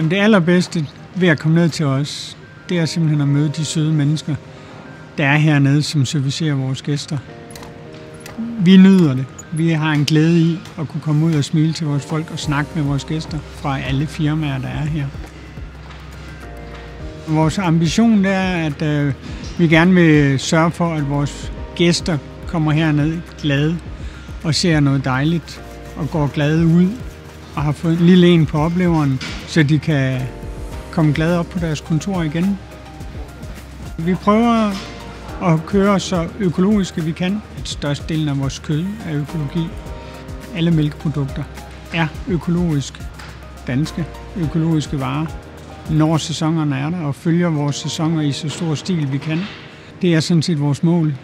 Jamen det allerbedste ved at komme ned til os, det er simpelthen at møde de søde mennesker, der er hernede, som servicerer vores gæster. Vi nyder det. Vi har en glæde i at kunne komme ud og smile til vores folk og snakke med vores gæster fra alle firmaer, der er her. Vores ambition er, at vi gerne vil sørge for, at vores gæster kommer herned glade og ser noget dejligt og går glade ud og har fået en lille en på opleveren, så de kan komme glade op på deres kontor igen. Vi prøver at køre så økologisk vi kan. Størstedelen af vores kød er økologi. Alle mælkeprodukter er økologisk danske, økologiske varer, når sæsonerne er der, og følger vores sæsoner i så stor stil vi kan. Det er sådan set vores mål.